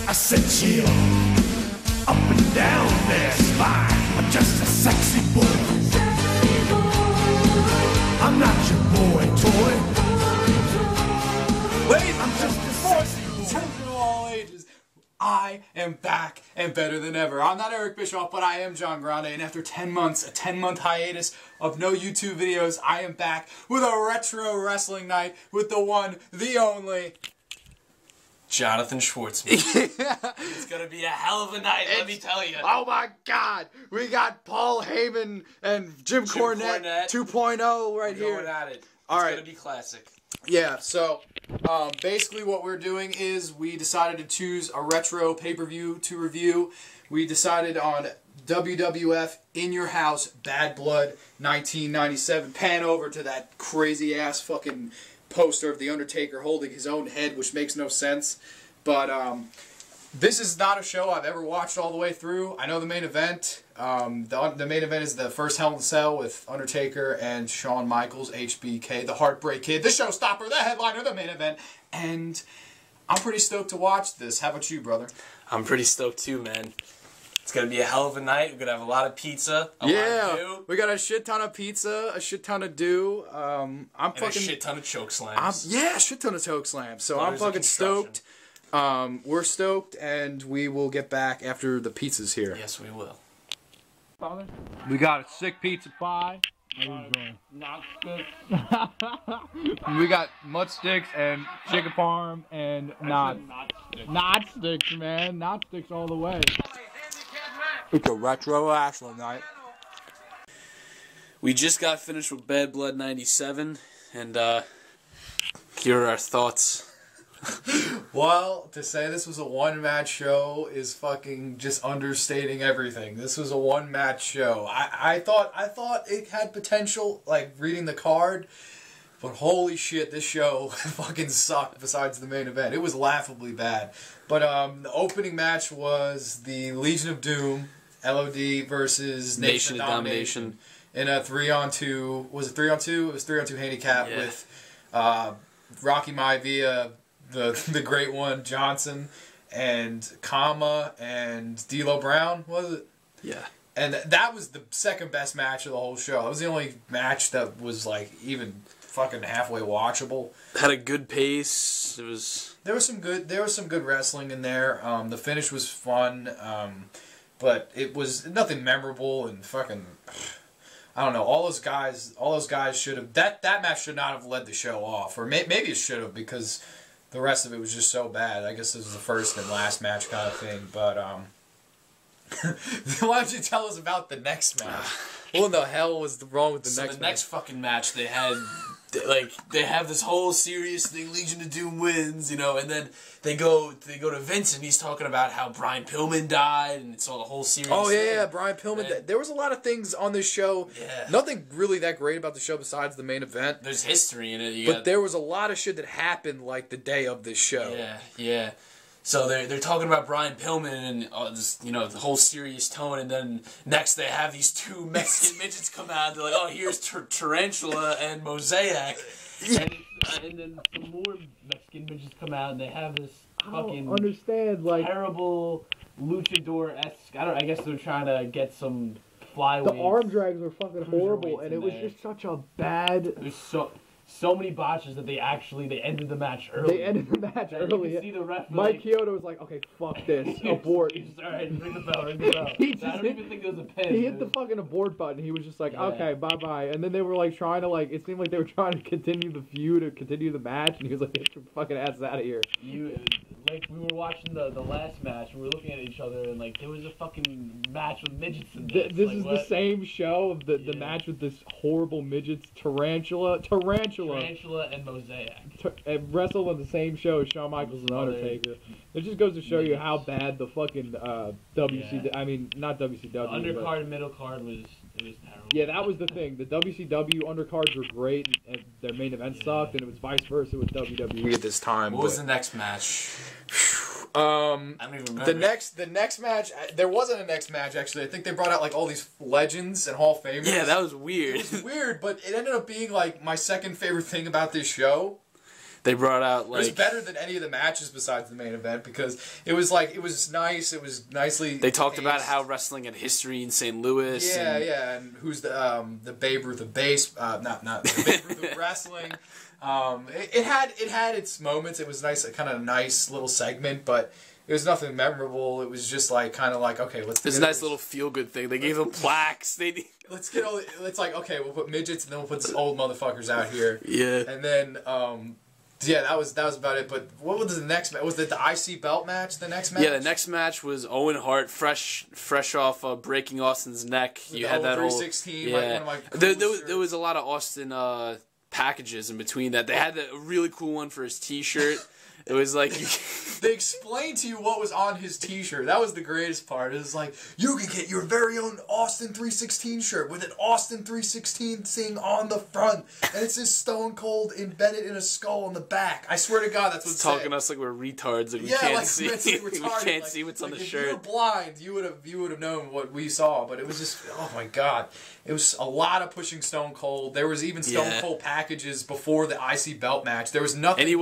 I said chill, up and down their spine. I'm just a sexy boy. I'm not your boy toy. Wait, I'm just a sexy boy. Children of all ages, I am back and better than ever. I'm not Eric Bischoff, but I am John Grande, and after 10 months, a 10-month hiatus of no YouTube videos, I am back with a retro wrestling night with the one, the only Jonathan Schwartzman. It's gonna be a hell of a night, let me tell you. Oh my God! We got Paul Heyman and Jim Cornette 2.0 right here. Going at it. It's Alright. gonna be classic. Yeah, so Basically what we're doing is we decided to choose a retro pay-per-view to review. We decided on WWF In Your House Bad Blood 1997. Pan over to that crazy ass fucking poster of The Undertaker holding his own head, which makes no sense. But this is not a show I've ever watched all the way through. I know the main event. The main event is the first Hell in a Cell with Undertaker and Shawn Michaels, HBK, the Heartbreak Kid, the showstopper, the headliner, the main event. And I'm pretty stoked to watch this. How about you, brother? I'm pretty stoked too, man. It's gonna be a hell of a night. We're gonna have a lot of pizza. We got a shit ton of pizza, a shit ton of do. And a shit ton of choke slams. A shit ton of choke slams. So I'm fucking stoked. We're stoked, and we will get back after the pizza's here. Yes, we will. We got a sick pizza pie. Not good. We got mud sticks and chicken parm and not sticks, man. Not sticks all the way. It's a retro wrestling night. We just got finished with Bad Blood 97, and here are our thoughts. Well, to say this was a one-match show is fucking just understating everything. This was a one-match show. I thought it had potential, like, reading the card, but holy shit, this show fucking sucked besides the main event. It was laughably bad. But the opening match was the Legion of Doom, LOD versus Nation of Domination in a 3-on-2. Was it 3-on-2? It was 3-on-2 handicap with Rocky Maivia, the great one, Johnson, and Kama, and D'Lo Brown, was it? Yeah. And that was the second best match of the whole show. It was the only match that was, like, even fucking halfway watchable. Had a good pace. It was... There was some good wrestling in there. The finish was fun, but it was nothing memorable and fucking... I don't know. All those guys should have... That match should not have led the show off. Or maybe it should have, because the rest of it was just so bad. I guess this was the first and last match kind of thing. But, why don't you tell us about the next match? What the hell was wrong with the next match? The next fucking match they had... they have this whole serious thing, Legion of Doom wins, you know, and then they go to Vince and he's talking about how Brian Pillman died and it's all a whole serious thing. Yeah, Brian Pillman. There was a lot of things on this show. Yeah. Nothing really that great about the show besides the main event. There's history in it. But there was a lot of shit that happened like the day of this show. Yeah, yeah. So they're talking about Brian Pillman and this, you know, the whole serious tone, and then next they have these two Mexican midgets come out. And they're like, oh, here's Tarantula and Mosaic, and then some more Mexican midgets come out, and they have this fucking terrible luchador-esque. I guess they're trying to get some flyweights. The arm drags were fucking horrible, and it was just such a bad. There's so many botches that they ended the match early. They ended the match early. You can see the ref. Mike Chioda was like, okay, fuck this. Abort. Alright, ring the bell, ring the bell. I don't even think it was a pin. He hit the fucking abort button. He was just like, okay, bye-bye. And then they were like trying to it seemed like they were trying to continue the feud or continue the match, and he was like, get your fucking ass out of here. Like, we were watching the last match, and we were looking at each other, and like, there was a fucking match with midgets in this. This is the same show of the match with this horrible midgets, Tarantula and Mosaic. And wrestled on the same show as Shawn Michaels and Undertaker. It just goes to show you how bad the fucking I mean, not WCW. The undercard and middle card was terrible. Yeah, that was the thing. The WCW undercards were great, and their main event sucked, and it was vice versa with WWE at this time. What was the next match? I don't even remember. The next match, there wasn't a next match, actually. I think they brought out, like, all these legends and Hall of Famers. Yeah, that was weird. It was weird, but it ended up being, like, my second favorite thing about this show. They brought out like it was better than any of the matches besides the main event because it was nice. It was nicely. They talked paced. about how wrestling had history in St. Louis. Yeah, and who's the Babe Ruth of base? Not the Babe Ruth of wrestling. It had its moments. It was nice, kind of nice little segment, but it was nothing memorable. It was just like kind of like okay, let's. It's a nice little feel good thing. They gave them plaques. Let's get all. It's like okay, we'll put midgets and then we'll put some old motherfuckers out here. Yeah. And then yeah, that was about it. But what was the next match? Was it the IC belt match? The next match? Yeah, the next match was Owen Hart, fresh off breaking Austin's neck. You had that whole 316. yeah. Like There was a lot of Austin packages in between that. They had a really cool one for his T-shirt. It was like they explained to you what was on his T-shirt. That was the greatest part. It was like you can get your very own Austin 316 shirt with an Austin 316 thing on the front, and it says Stone Cold embedded in a skull on the back. I swear to God, that's what's talking to us like we're retards and we can't see. We can't see what's on the shirt. If you were blind, you would have known what we saw. But it was just oh my God, it was a lot of pushing Stone Cold. There was even Stone Cold packages before the IC belt match. There was nothing, and he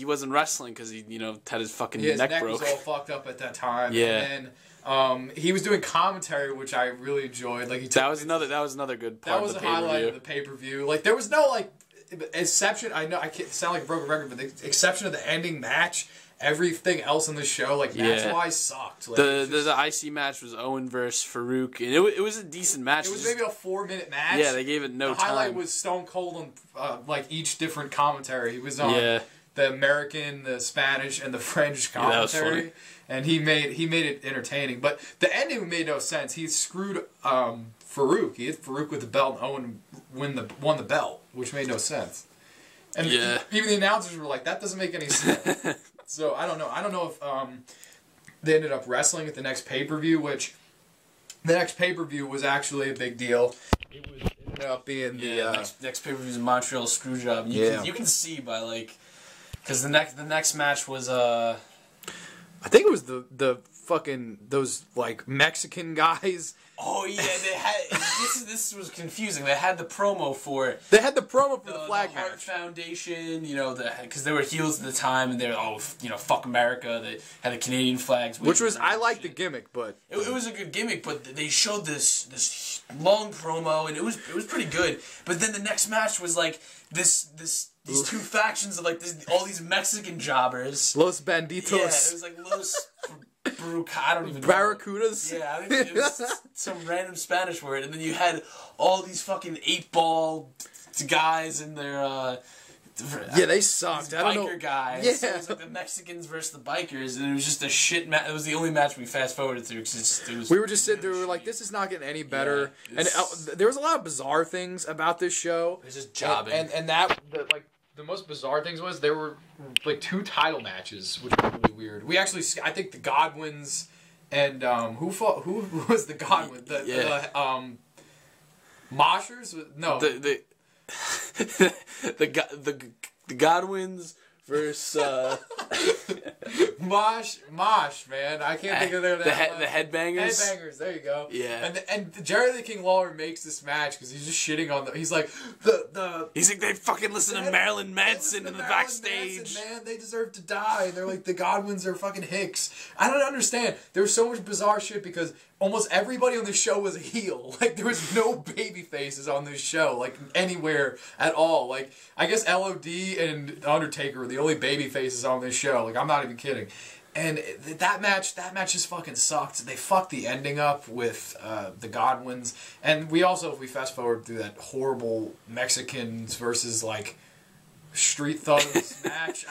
wasn't wrestling because he had his fucking his neck broke. was all fucked up at that time. Yeah. And then he was doing commentary, which I really enjoyed. Like that was another good part. That was of the a highlight pay-per-view. of the pay-per-view. Like there was no like exception. I know I can't sound like a broken record, but the exception of the ending match, everything else in the show, like match-wise, sucked. Like, the IC match was Owen versus Farouk, and it was a decent match. It was maybe a 4-minute match. Yeah, they gave it no time. The highlight was Stone Cold on like each different commentary. He was on the American, the Spanish, and the French commentary, and he made it entertaining. But the ending made no sense. He screwed Farouk. He hit Farouk with the belt, and Owen won the belt, which made no sense. And even the announcers were like, "That doesn't make any sense." So I don't know. I don't know if they ended up wrestling at the next pay-per-view, which the next pay-per-view was actually a big deal. It ended up being the next pay-per-view is Montreal Screwjob. You can see by like. Because the next match was I think it was the fucking those like Mexican guys. Oh yeah, they had this was confusing. They had the promo for it. They had the promo for the flag the Hart match. Foundation, because they were heels at the time and they were fuck America. They had the Canadian flags, which was I liked the gimmick, but it was a good gimmick. But they showed this long promo and it was pretty good. But then the next match was like these two factions of like all these Mexican jobbers. Los Banditos. Yeah, it was like Los I don't even know. Barracudas? Yeah, I think it was some random Spanish word. And then you had all these fucking 8-ball guys in their they sucked. I don't know. Biker guys. Yeah. So it was like the Mexicans versus the bikers, and it was just a shit match. It was the only match we fast forwarded through because we were just sitting there. We were like, "This is not getting any better." Yeah, and there was a lot of bizarre things about this show. It was just jobbing. And the most bizarre things was there were like 2 title matches, which was really weird. We actually, I think the Godwins and who was the Godwin? The Moshers? No, the Godwins versus Mosh, man. I can't think of their name. The Headbangers. Headbangers, there you go. Yeah. And Jerry the King Lawler makes this match because he's just shitting on he's like he's like they fucking listen to Marilyn Manson in the backstage. Manson, man, they deserve to die. They're like the Godwins are fucking hicks. I don't understand. There was so much bizarre shit because almost everybody on this show was a heel. Like there was no baby faces on this show, like anywhere at all. Like I guess LOD and Undertaker were the only baby faces on this show. Like I'm not even kidding. And that match just fucking sucked. They fucked the ending up with the Godwins. And we also, if we fast forward through that horrible Mexicans versus like Street Thugs match,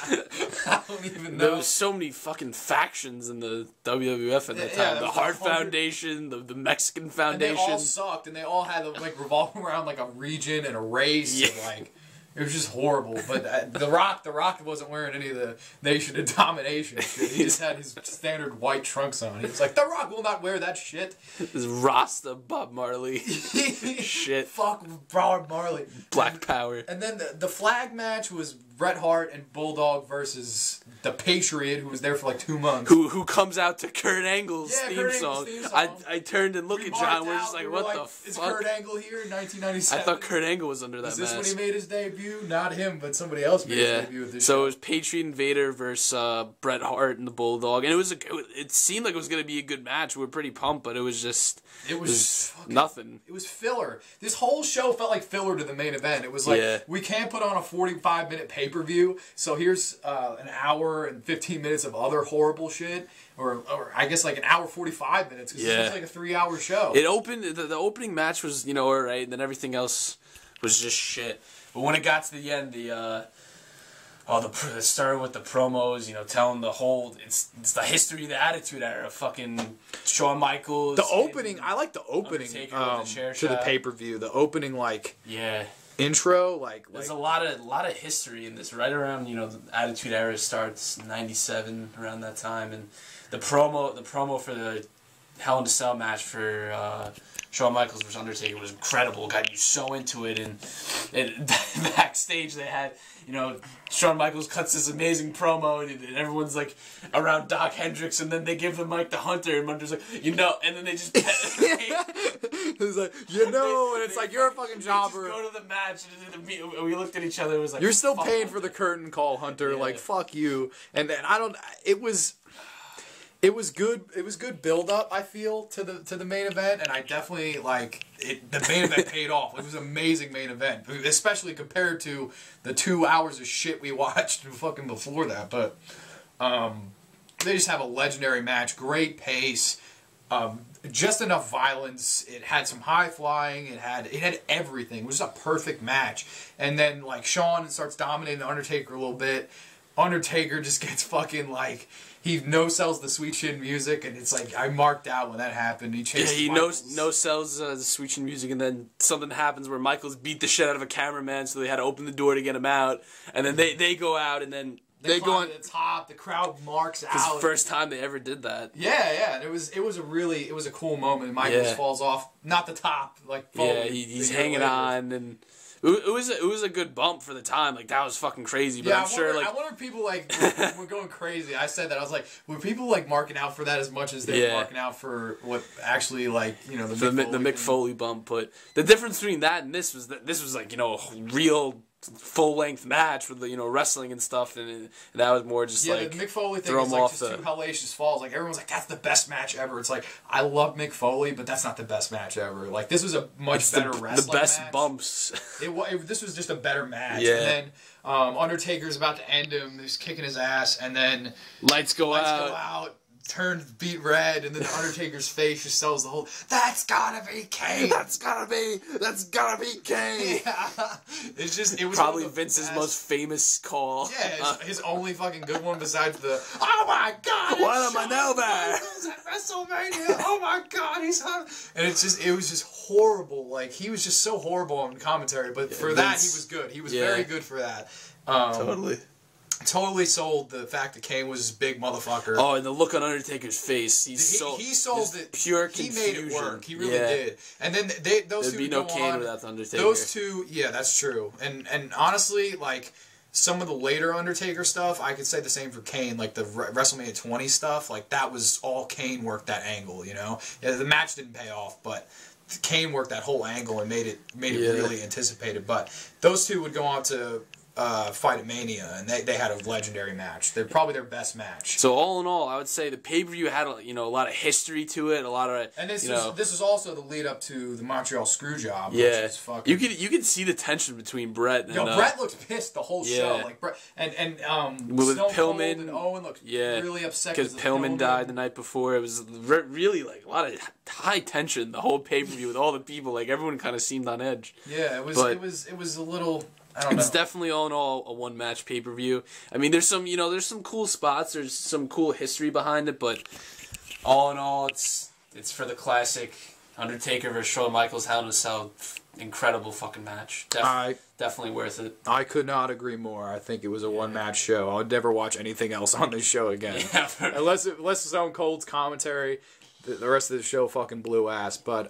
I don't even know. There was so many fucking factions in the WWF at that time. The Hart Foundation, the Mexican Foundation. And they all sucked, and they all had like revolving around like a region and a race. And, like it was just horrible. But The Rock wasn't wearing any of the Nation of Domination shit. He just had his standard white trunks on. He was like, The Rock will not wear that shit. This Rasta Bob Marley. Shit. Fuck Bob Marley. Black Power. And then the flag match was Bret Hart and Bulldog versus the Patriot, who was there for like 2 months. Who comes out to Kurt Angle's theme Kurt song. Angle's theme song. I turned and looked at John. We're just like, what the fuck? Is Kurt Angle here in 1997? I thought Kurt Angle was under that Is this mask. when he made his debut? Not him, but somebody else made his debut with this So show. it was Patriot and Vader versus Bret Hart and the Bulldog, and it seemed like it was going to be a good match. We were pretty pumped, but it was just nothing. It was filler. This whole show felt like filler to the main event. It was like, we can't put on a 45-minute pay-per-view, so here's an hour and 15 minutes of other horrible shit, or I guess like an hour 45 minutes, because it was like a 3-hour show. It opened, the opening match was, alright, and then everything else was just shit. But when it got to the end, it started with the promos, telling the whole, it's the history of the Attitude Era, fucking Shawn Michaels. The opening, I like the opening to the pay-per-view. The opening, intro, There's a lot of history in this, right around, the Attitude Era starts, 97, around that time, and the promo for the Hell in a Cell match for Shawn Michaels versus Undertaker was incredible. Got you so into it, and backstage they had, Shawn Michaels cuts this amazing promo, and everyone's like around Doc Hendricks, and then they give the mic to Hunter, and Hunter's like, and then they just it's like, and it's like, you're a fucking jobber. Just go to the match, and we looked at each other. It was like, you're still paying for the curtain call, Hunter. Like, fuck you. And then It was good. It was good build up, I feel, to the main event, and I definitely the main event paid off. It was an amazing main event, especially compared to the 2 hours of shit we watched fucking before that. But they just have a legendary match, great pace, just enough violence. It had some high flying. It had everything. It was a perfect match. And then Shawn starts dominating the Undertaker a little bit. Undertaker just gets fucking he no-sells the Sweet Chin Music, and it's I marked out when that happened. He chased no-sells the Sweet Chin Music, and then something happens where Michaels beat the shit out of a cameraman, so they had to open the door to get him out, and then they go out, and then they go on to the top. The crowd marks out. It's the first time they ever did that. Yeah, and it was a cool moment. Michaels falls off, not the top, he's hanging on, and it was a good bump for the time. That was fucking crazy. But I'm sure I wonder if people were going crazy. I said that. I was like, were people marking out for that as much as they were marking out for what actually the Mick Foley bump? But the difference between that and this was that this was a real full-length match with wrestling and stuff, and that was more just the Mick Foley thing was just two hellacious falls. Everyone's like, that's the best match ever. It's I love Mick Foley, but that's not the best match ever. This was a much better wrestling the best match. Bumps. This was just a better match. Yeah. And then Undertaker's about to end him. He's kicking his ass, and then lights go out. Turns beat red, and then the Undertaker's face just sells the whole. That's gotta be Kane. That's gotta be Kane. Yeah. It was probably Vince's most famous call. Yeah, his only fucking good one besides the. Oh my God! Why am I now back? At WrestleMania. Oh my God, he's hot. And it was just horrible. He was just so horrible on commentary. But for that, he was good. He was very good for that. Totally sold the fact that Kane was this big motherfucker. Oh, and the look on Undertaker's face. He sold it. Pure confusion. He made it work. He really did. And then those There'd two be no go Kane on. without the Undertaker. Those two, yeah, that's true. And honestly, some of the later Undertaker stuff, I could say the same for Kane. The WrestleMania 20 stuff, that was all Kane worked that angle. Yeah, the match didn't pay off, but Kane worked that whole angle and made it really anticipated. But those two would go on to fight at Mania, and they had a legendary match. They're probably their best match. So all in all, I would say the pay-per-view had a lot of history to it, a lot of this is also the lead up to the Montreal Screwjob. Yeah, which is fucking... you could see the tension between Bret and Brett looked pissed the whole show. Brett and with Stone Pillman Cold and Owen looked really upset because Pillman died the night before. It was really a lot of high tension the whole pay-per-view with all the people. Everyone kind of seemed on edge. Yeah, it was a little. It's definitely all in all a one match pay per view. I mean, there's some cool spots. There's some cool history behind it, but all in all, it's for the classic Undertaker versus Shawn Michaels Hell in a Cell. Incredible fucking match. Definitely worth it. I could not agree more. I think it was a one match show. I would never watch anything else on this show again, unless Stone Cold's commentary. The rest of the show fucking blew ass. But,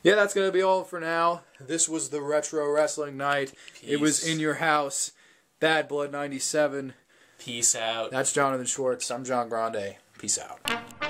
that's going to be all for now. This was the Retro Wrestling Night. Peace. It was in your house. Bad Blood 97. Peace out. That's Jonathan Schwartz. I'm John Grande. Peace out.